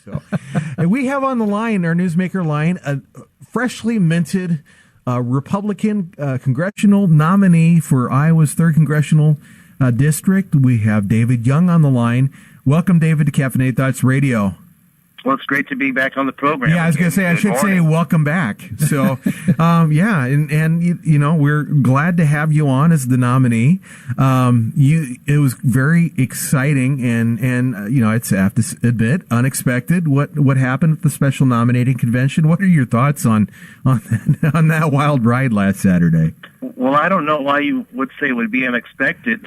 So, and we have on the line, our newsmaker line, a freshly minted Republican congressional nominee for Iowa's 3rd Congressional District. We have David Young on the line. Welcome, David, to Caffeinated Thoughts Radio. Well, it's great to be back on the program. Yeah, I was going to say, I should say welcome back. So, and you know, we're glad to have you on as the nominee. It was very exciting and you know, I have to admit, unexpected. What happened at the special nominating convention? What are your thoughts on that wild ride last Saturday? Well, I don't know why you would say it would be unexpected.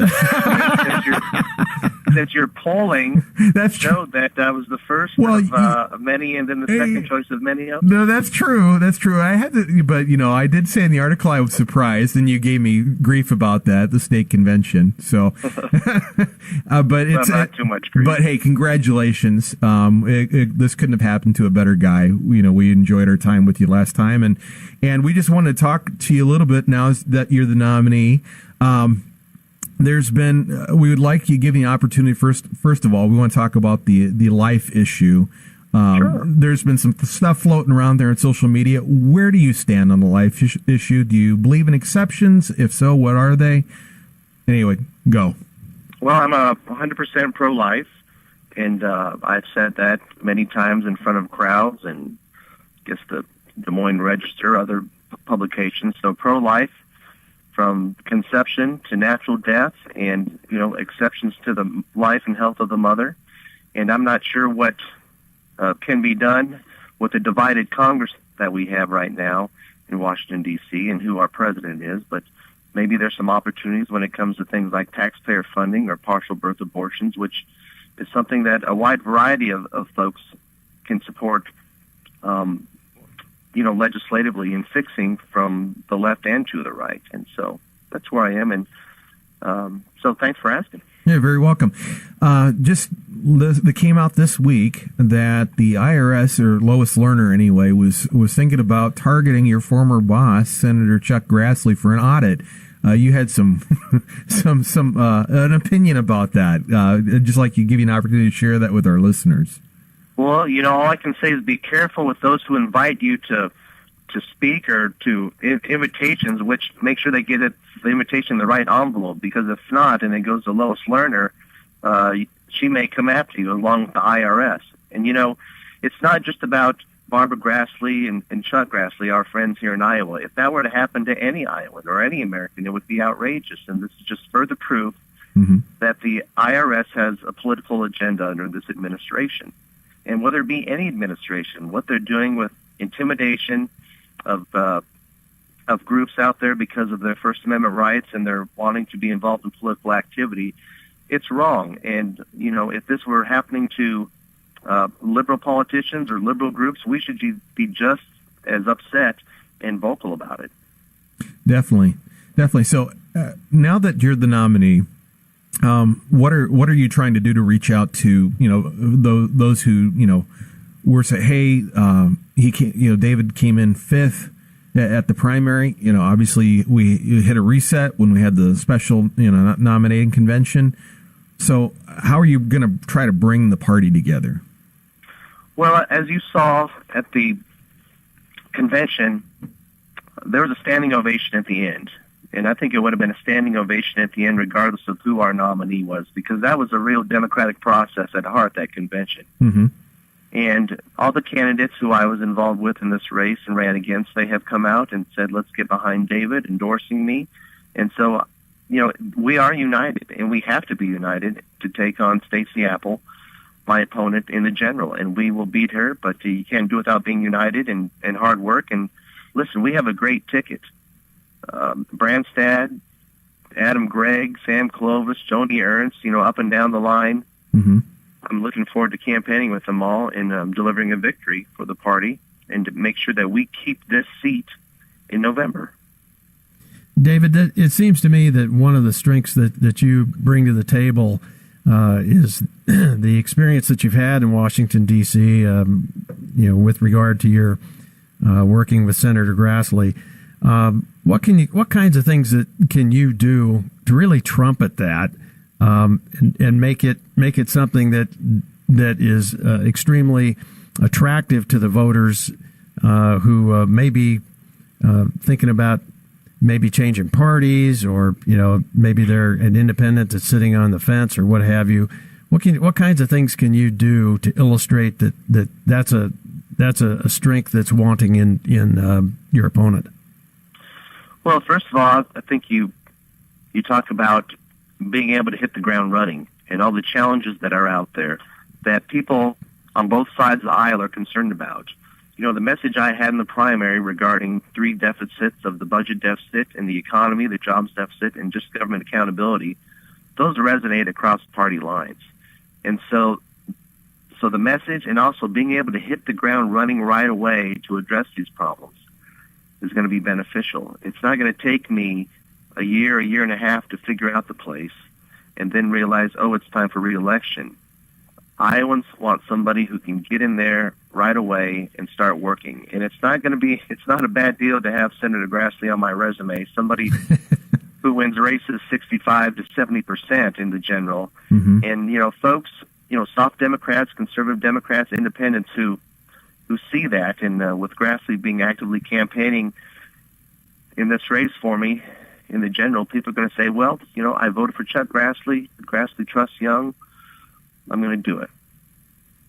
Since your polling showed that I was the first of many, and then the second choice of many of them. No, that's true. That's true. I had to, but you know, I did say in the article I was surprised, and you gave me grief about that, the state convention. So, but it's not too much grief. But hey, congratulations. This couldn't have happened to a better guy. You know, we enjoyed our time with you last time, and we just want to talk to you a little bit now that you're the nominee. There's been, we would like you give you an opportunity first of all, we want to talk about the life issue. Sure. There's been some stuff floating around there on social media. Where do you stand on the life issue? Do you believe in exceptions? If so, what are they? Anyway, go. Well, I'm 100% pro-life, and I've said that many times in front of crowds and I guess the Des Moines Register, other publications. So pro-life, from conception to natural death, and you know, exceptions to the life and health of the mother. And I'm not sure what can be done with the divided Congress that we have right now in Washington, D.C., and who our president is, but maybe there's some opportunities when it comes to things like taxpayer funding or partial birth abortions, which is something that a wide variety of folks can support, you know, legislatively in fixing from the left and to the right. And so that's where I am. And so thanks for asking. Yeah, very welcome. That came out this week that the IRS, or Lois Lerner anyway, was thinking about targeting your former boss, Senator Chuck Grassley, for an audit. You had some an opinion about that. Just like you give you an opportunity to share that with our listeners. Well, you know, all I can say is be careful with those who invite you to speak or to invitations, which make sure they get the invitation in the right envelope, because if not, and it goes to Lois Lerner, she may come after you along with the IRS. And, you know, it's not just about Barbara Grassley and Chuck Grassley, our friends here in Iowa. If that were to happen to any Iowan or any American, it would be outrageous. And this is just further proof that the IRS has a political agenda under this administration. And whether it be any administration, what they're doing with intimidation of groups out there because of their First Amendment rights and they're wanting to be involved in political activity, it's wrong. And, you know, if this were happening to liberal politicians or liberal groups, we should be just as upset and vocal about it. Definitely. So now that you're the nominee, what are you trying to do to reach out to, you know, those who, you know, were say, hey, David came in 5th at the primary. You know, obviously we hit a reset when we had the special, you know, nominating convention. So how are you going to try to bring the party together? Well, as you saw at the convention, there was a standing ovation at the end. And I think it would have been a standing ovation at the end regardless of who our nominee was, because that was a real democratic process at heart, that convention. Mm-hmm. And all the candidates who I was involved with in this race and ran against, they have come out and said, let's get behind David, endorsing me. And so, you know, we are united, and we have to be united to take on Stacey Apple, my opponent in the general. And we will beat her, but you can't do it without being united and hard work. And listen, we have a great ticket. Branstad, Adam Gregg, Sam Clovis, Joni Ernst, you know, up and down the line. Mm-hmm. I'm looking forward to campaigning with them all and delivering a victory for the party and to make sure that we keep this seat in November. David, it seems to me that one of the strengths that you bring to the table is the experience that you've had in Washington, D.C., you know, with regard to your working with Senator Grassley. What kinds of things can you do to really trumpet that and make it something that that is extremely attractive to the voters who may be thinking about maybe changing parties, or maybe they're an independent that's sitting on the fence or what have you. What kinds of things can you do to illustrate that's a strength that's wanting in your opponent? Well, first of all, I think you talk about being able to hit the ground running and all the challenges that are out there that people on both sides of the aisle are concerned about. The message I had in the primary regarding 3 deficits of the budget deficit and the economy, the jobs deficit, and just government accountability, those resonate across party lines. And so the message, and also being able to hit the ground running right away to address these problems, is going to be beneficial. It's not going to take me a year and a half to figure out the place and then realize, it's time for re-election. Iowans want somebody who can get in there right away and start working. And it's not a bad deal to have Senator Grassley on my resume, somebody who wins races 65 to 70% in the general. Mm-hmm. And, folks, soft Democrats, conservative Democrats, independents who see that, and with Grassley being actively campaigning in this race for me in the general, people are going to say, well, I voted for Chuck Grassley. Grassley trusts Young. I'm going to do it.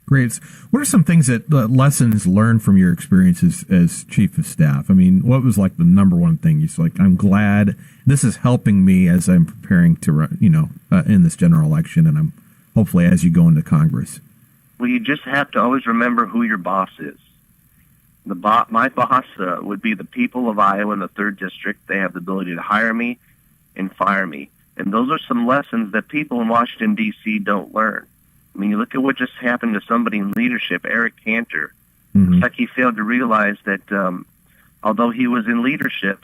Great. What are some things lessons learned from your experiences as chief of staff? I mean, what was like the number one thing you said, I'm glad this is helping me as I'm preparing to run, in this general election, and I'm hopefully as you go into Congress? Well, you just have to always remember who your boss is. My boss would be the people of Iowa in the 3rd District. They have the ability to hire me and fire me. And those are some lessons that people in Washington, D.C. don't learn. I mean, you look at what just happened to somebody in leadership, Eric Cantor. Mm-hmm. It's like he failed to realize that although he was in leadership,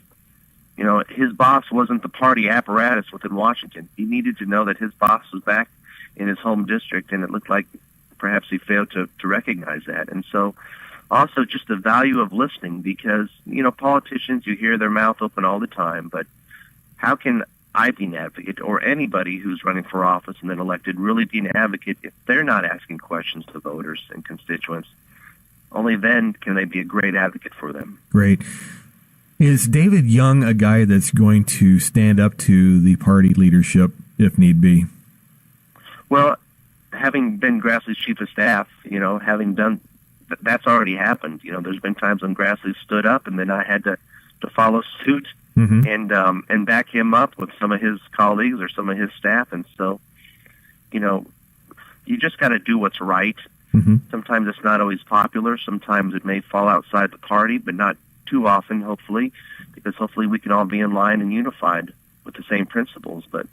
his boss wasn't the party apparatus within Washington. He needed to know that his boss was back in his home district, and it looked like perhaps he failed to recognize that. And so also just the value of listening, because, politicians, you hear their mouth open all the time, but how can I be an advocate, or anybody who's running for office and then elected really be an advocate if they're not asking questions to voters and constituents? Only then can they be a great advocate for them. Great. Is David Young a guy that's going to stand up to the party leadership if need be? Well, having been Grassley's chief of staff, having done that's already happened. There's been times when Grassley stood up, and then I had to follow suit. Mm-hmm. And back him up with some of his colleagues or some of his staff. And so, you just got to do what's right. Mm-hmm. Sometimes it's not always popular. Sometimes it may fall outside the party, but not too often, hopefully, because hopefully we can all be in line and unified with the same principles. But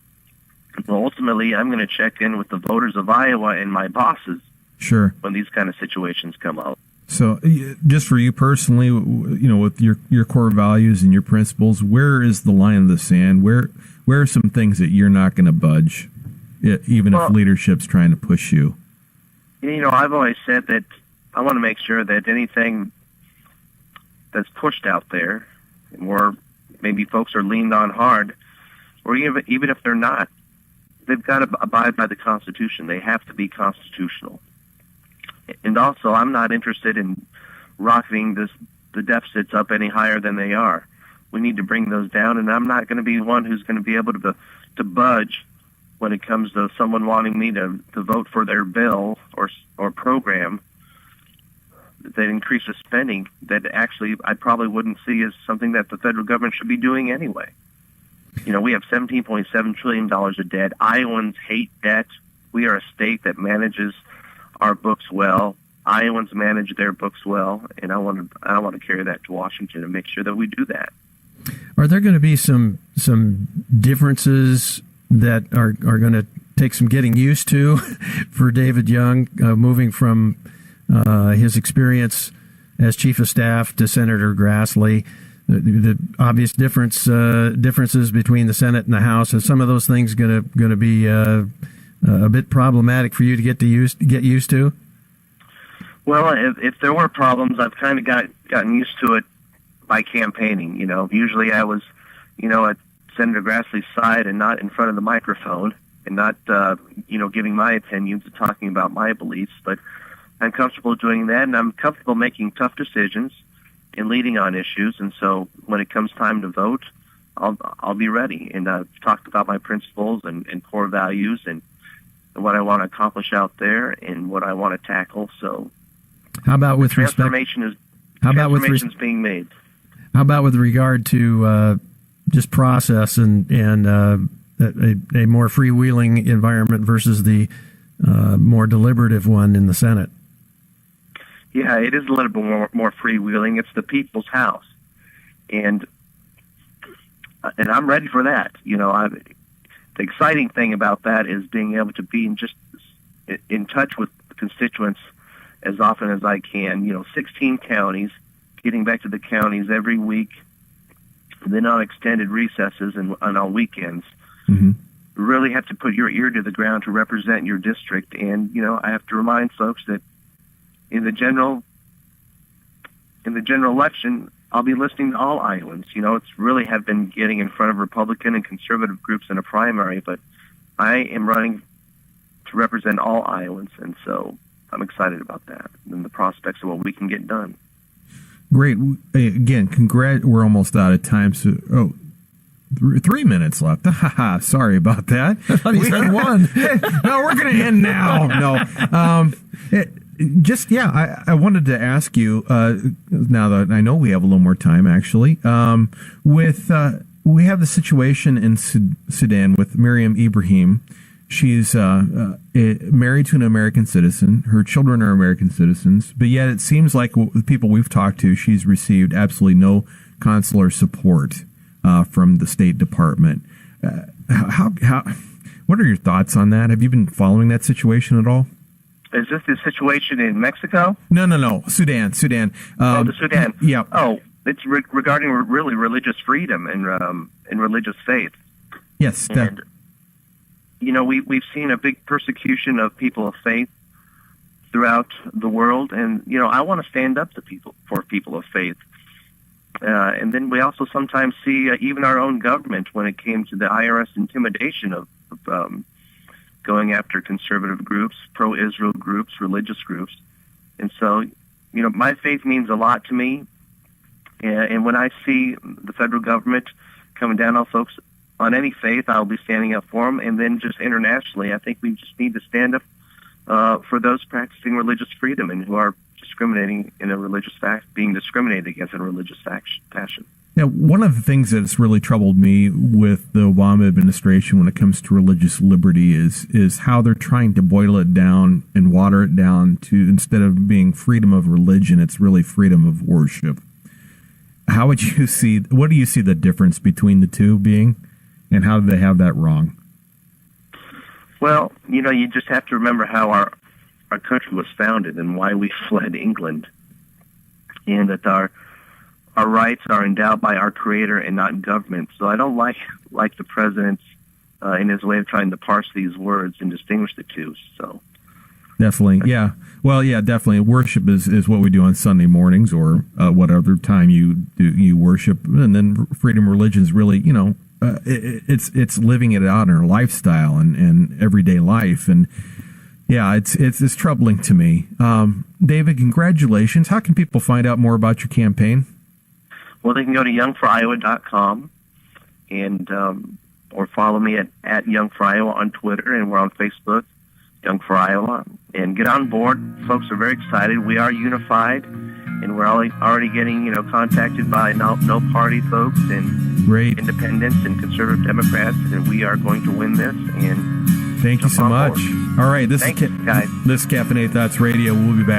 ultimately, I'm going to check in with the voters of Iowa and my bosses. Sure. When these kind of situations come up. So, just for you personally, with your core values and your principles, where is the line of the sand? Where are some things that you're not going to budge, even if leadership's trying to push you? I've always said that I want to make sure that anything that's pushed out there, or maybe folks are leaned on hard, or even if they're not, they've got to abide by the Constitution. They have to be constitutional. And also, I'm not interested in rocketing the deficits up any higher than they are. We need to bring those down, and I'm not going to be one who's going to be able to budge when it comes to someone wanting me to vote for their bill or program that increases spending that actually I probably wouldn't see as something that the federal government should be doing anyway. We have $17.7 trillion of debt. Iowans hate debt. We are a state that manages our books well. Iowans manage their books well, and I want to carry that to Washington and make sure that we do that. Are there going to be some differences that are going to take some getting used to for David Young, moving from his experience as chief of staff to Senator Grassley? The obvious differences between the Senate and the House. Are some of those things going to be a bit problematic for you to get used to? Well, if there were problems, I've kind of gotten used to it by campaigning. Usually I was, at Senator Grassley's side and not in front of the microphone, and not giving my opinions and talking about my beliefs, but I'm comfortable doing that, and I'm comfortable making tough decisions and leading on issues. And so when it comes time to vote, I'll be ready. And I've talked about my principles and core values and what I want to accomplish out there and what I want to tackle. So how about with transformation is being made. How about with regard to just process and a more freewheeling environment versus the more deliberative one in the Senate? Yeah, it is a little bit more freewheeling. It's the people's house, and I'm ready for that. The exciting thing about that is being able to be in touch with constituents as often as I can. 16 counties, getting back to the counties every week, and then on extended recesses and on weekends. Mm-hmm. Really have to put your ear to the ground to represent your district. And I have to remind folks that in the general election, I'll be listening to all Iowans. It's really have been getting in front of Republican and conservative groups in a primary, but I am running to represent all Iowans, and so I'm excited about that and the prospects of what we can get done. Great. Again, we're almost out of time. So, 3 minutes left. Sorry about that. I thought he said one. No, we're going to end now. No. I wanted to ask you, now that I know we have a little more time, actually, we have the situation in Sudan with Miriam Ibrahim. She's married to an American citizen. Her children are American citizens, but yet it seems like the people we've talked to, she's received absolutely no consular support from the State Department. What are your thoughts on that? Have you been following that situation at all? Is this the situation in Mexico? No. Sudan. The Sudan. Yeah. Oh, it's regarding really religious freedom and religious faith. Yes. And we've seen a big persecution of people of faith throughout the world, and I want to stand up to for people of faith. And then we also sometimes see even our own government when it came to the IRS intimidation of going after conservative groups, pro-Israel groups, religious groups. And so, my faith means a lot to me. And when I see the federal government coming down on folks on any faith, I'll be standing up for them. And then just internationally, I think we just need to stand up for those practicing religious freedom and who are discriminating in a religious being discriminated against in a religious fashion. Now, one of the things that's really troubled me with the Obama administration when it comes to religious liberty is how they're trying to boil it down and water it down to, instead of being freedom of religion, it's really freedom of worship. What do you see the difference between the two being, and how do they have that wrong? Well, you just have to remember how our country was founded and why we fled England, and that our rights are endowed by our Creator and not government. So I don't like the president in his way of trying to parse these words and distinguish the two. So definitely, yeah. Well, yeah, definitely. Worship is what we do on Sunday mornings, or what other time you worship, and then freedom of religion is really, it's living it out in our lifestyle and everyday life. And yeah, it's troubling to me. David, congratulations. How can people find out more about your campaign? Well, they can go to youngforiowa.com and or follow me at Young for Iowa on Twitter, and we're on Facebook, Young for Iowa. And get on board. Folks are very excited. We are unified, and we're already getting contacted by no party folks and great independents and conservative Democrats, and we are going to win this. And thank you so much. Board. All right, this Thanks, guys. This is Caffeinated Thoughts Radio. We'll be back.